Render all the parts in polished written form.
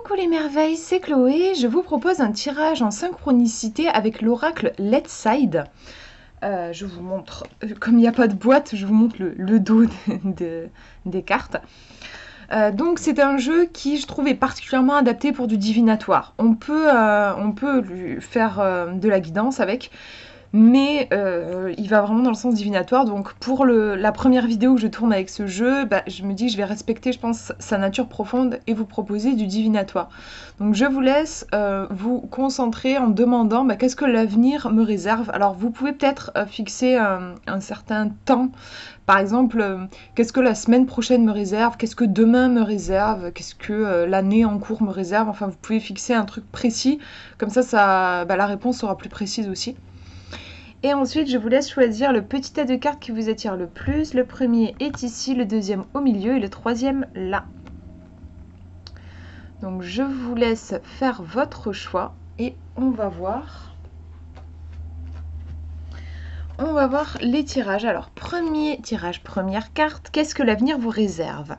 Coucou les merveilles, c'est Chloé. Je vous propose un tirage en synchronicité avec l'oracle Let's Side. Je vous montre, comme il n'y a pas de boîte, je vous montre le dos des cartes. Donc c'est un jeu qui je trouve est particulièrement adapté pour du divinatoire. On peut lui faire de la guidance avec, mais il va vraiment dans le sens divinatoire. Donc pour la première vidéo que je tourne avec ce jeu, je me dis que je vais respecter, je pense, sa nature profonde et vous proposer du divinatoire. Donc je vous laisse vous concentrer en demandant qu'est-ce que l'avenir me réserve. Alors vous pouvez peut-être fixer un certain temps. Par exemple, qu'est-ce que la semaine prochaine me réserve? Qu'est-ce que demain me réserve? Qu'est-ce que l'année en cours me réserve? Enfin, vous pouvez fixer un truc précis. Comme ça, la réponse sera plus précise aussi. Et ensuite, je vous laisse choisir le petit tas de cartes qui vous attire le plus. Le premier est ici, le deuxième au milieu et le troisième là. Donc je vous laisse faire votre choix et on va voir. On va voir les tirages. Alors, premier tirage, première carte, qu'est-ce que l'avenir vous réserve?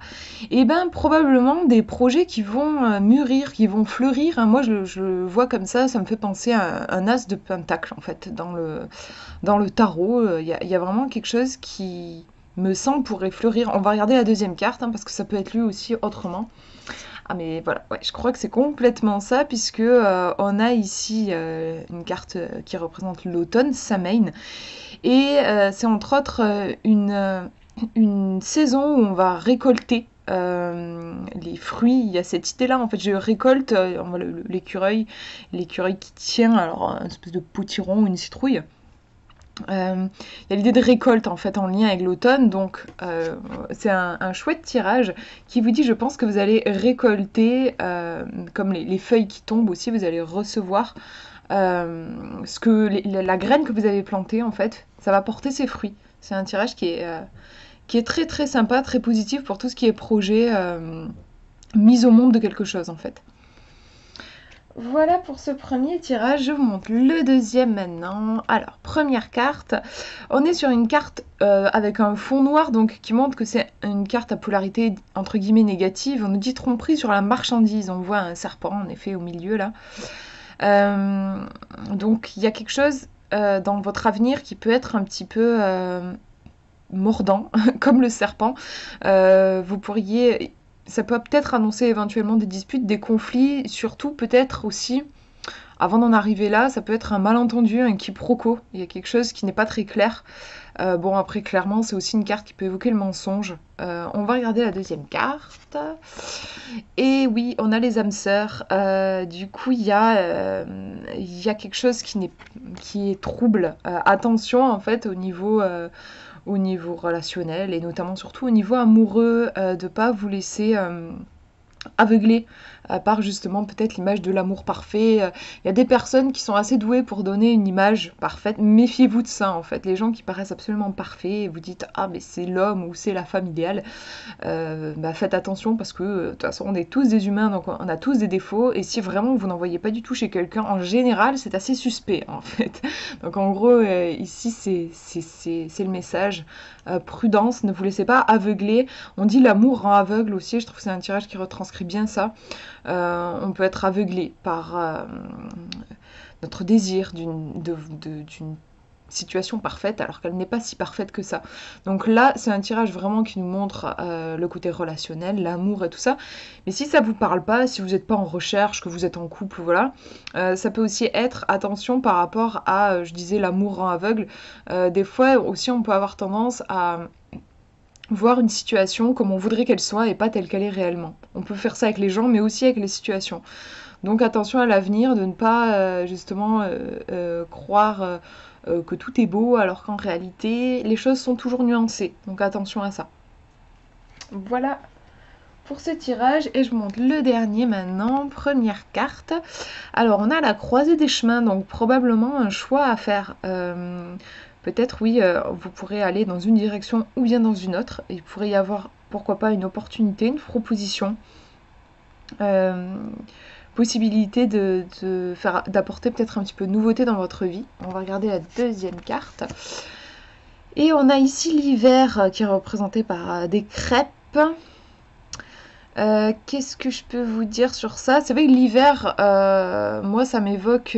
Eh bien, probablement des projets qui vont mûrir, qui vont fleurir. Moi, je le vois comme ça me fait penser à un as de pentacle, en fait, dans le tarot. Il y a vraiment quelque chose qui me semble pourrait fleurir. On va regarder la deuxième carte, parce que ça peut être lu aussi autrement. Ah mais voilà, ouais, je crois que c'est complètement ça, puisque on a ici une carte qui représente l'automne, Samhain, et c'est entre autres une saison où on va récolter les fruits. Il y a cette idée-là, en fait, je récolte l'écureuil qui tient alors une espèce de potiron, une citrouille. Il y a l'idée de récolte en fait en lien avec l'automne, donc c'est un chouette tirage qui vous dit, je pense que vous allez récolter, comme les feuilles qui tombent aussi, vous allez recevoir la graine que vous avez plantée en fait, ça va porter ses fruits. C'est un tirage qui est très très sympa, très positif pour tout ce qui est projet, mise au monde de quelque chose en fait. Voilà pour ce premier tirage, je vous montre le deuxième maintenant. Alors, première carte, on est sur une carte avec un fond noir, donc qui montre que c'est une carte à polarité entre guillemets négative. On nous dit tromperie sur la marchandise, on voit un serpent en effet au milieu là. Donc il y a quelque chose dans votre avenir qui peut être un petit peu mordant, comme le serpent. Ça peut peut-être annoncer éventuellement des disputes, des conflits, surtout peut-être aussi, avant d'en arriver là, ça peut être un malentendu, un quiproquo. Il y a quelque chose qui n'est pas très clair. Bon, après, clairement, c'est aussi une carte qui peut évoquer le mensonge. On va regarder la deuxième carte. Et oui, on a les âmes sœurs. Du coup, il y a quelque chose qui est trouble. Attention, en fait, au niveau relationnel et notamment surtout au niveau amoureux, de ne pas vous laisser aveugler par justement peut-être l'image de l'amour parfait. Il y a des personnes qui sont assez douées pour donner une image parfaite. Méfiez-vous de ça en fait. Les gens qui paraissent absolument parfaits et vous dites ah mais c'est l'homme ou c'est la femme idéale. Faites attention parce que de toute façon on est tous des humains, donc on a tous des défauts, et si vraiment vous n'en voyez pas du tout chez quelqu'un, en général c'est assez suspect en fait. Donc en gros ici c'est le message. Prudence, ne vous laissez pas aveugler. On dit l'amour rend aveugle aussi, je trouve que c'est un tirage qui retranscrit bien ça. On peut être aveuglé par notre désir d'une situation parfaite alors qu'elle n'est pas si parfaite que ça. Donc là, c'est un tirage vraiment qui nous montre le côté relationnel, l'amour et tout ça. Mais si ça vous parle pas, si vous n'êtes pas en recherche, que vous êtes en couple, voilà, ça peut aussi être attention par rapport à, je disais, l'amour rend aveugle. Des fois aussi, on peut avoir tendance à voir une situation comme on voudrait qu'elle soit et pas telle qu'elle est réellement. On peut faire ça avec les gens, mais aussi avec les situations. Donc attention à l'avenir, de ne pas justement croire que tout est beau, alors qu'en réalité, les choses sont toujours nuancées. Donc attention à ça. Voilà pour ce tirage, et je monte le dernier maintenant. Première carte. Alors on a la croisée des chemins, donc probablement un choix à faire. Peut-être oui, vous pourrez aller dans une direction ou bien dans une autre. Il pourrait y avoir, pourquoi pas, une opportunité, une proposition. Possibilité d'apporter peut-être un petit peu de nouveauté dans votre vie. On va regarder la deuxième carte. Et on a ici l'hiver qui est représenté par des crêpes. Qu'est-ce que je peux vous dire sur ça? C'est vrai que l'hiver, moi, ça m'évoque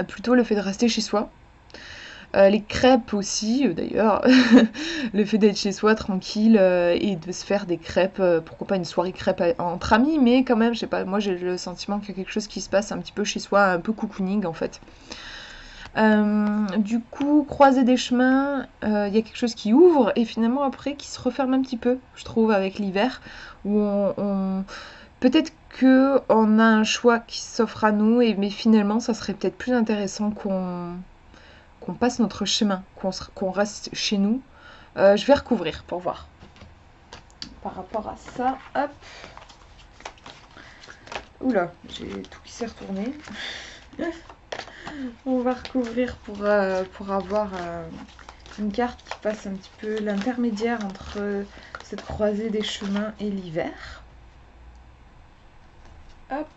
plutôt le fait de rester chez soi. Les crêpes aussi, d'ailleurs. Le fait d'être chez soi tranquille et de se faire des crêpes, pourquoi pas une soirée crêpes entre amis, mais quand même, je sais pas, moi j'ai le sentiment qu'il y a quelque chose qui se passe un petit peu chez soi, un peu cocooning en fait. Du coup, croiser des chemins, il y a quelque chose qui ouvre et finalement après qui se referme un petit peu, je trouve, avec l'hiver, où peut-être que on a un choix qui s'offre à nous, mais finalement, ça serait peut-être plus intéressant qu'on passe notre chemin, qu'on reste chez nous. Je vais recouvrir pour voir. Par rapport à ça, hop. Oula, j'ai tout qui s'est retourné. On va recouvrir pour avoir une carte qui passe un petit peu l'intermédiaire entre cette croisée des chemins et l'hiver. Hop.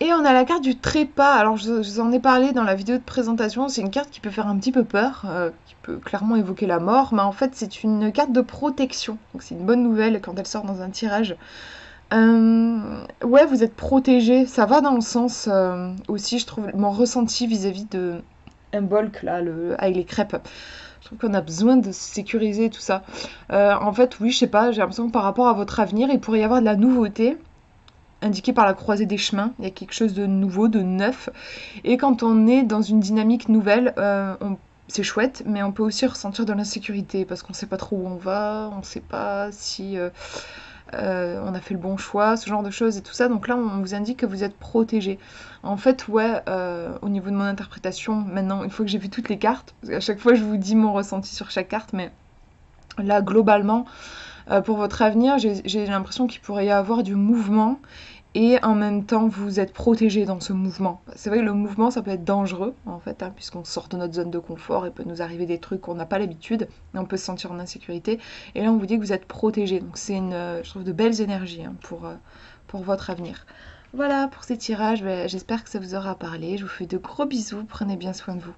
Et on a la carte du trépas. Alors je vous en ai parlé dans la vidéo de présentation. C'est une carte qui peut faire un petit peu peur, qui peut clairement évoquer la mort. Mais en fait c'est une carte de protection. Donc c'est une bonne nouvelle quand elle sort dans un tirage. Ouais, vous êtes protégé. Ça va dans le sens aussi, je trouve, mon ressenti vis-à-vis de un bulk là, avec les crêpes. Je trouve qu'on a besoin de se sécuriser tout ça. En fait, oui, je sais pas, j'ai l'impression que par rapport à votre avenir, il pourrait y avoir de la nouveauté indiquée par la croisée des chemins. Il y a quelque chose de nouveau, de neuf. Et quand on est dans une dynamique nouvelle, c'est chouette, mais on peut aussi ressentir de l'insécurité parce qu'on sait pas trop où on va, on sait pas si on a fait le bon choix, ce genre de choses et tout ça. Donc là, on vous indique que vous êtes protégé. En fait, ouais, au niveau de mon interprétation, maintenant, une fois que j'ai vu toutes les cartes, parce qu'à chaque fois, je vous dis mon ressenti sur chaque carte, mais là, globalement, pour votre avenir, j'ai l'impression qu'il pourrait y avoir du mouvement et en même temps vous êtes protégé dans ce mouvement. C'est vrai que le mouvement ça peut être dangereux en fait, hein, puisqu'on sort de notre zone de confort et peut nous arriver des trucs qu'on n'a pas l'habitude et on peut se sentir en insécurité. Et là on vous dit que vous êtes protégé, donc c'est je trouve de belles énergies hein, pour votre avenir. Voilà pour ces tirages, j'espère que ça vous aura parlé. Je vous fais de gros bisous, prenez bien soin de vous.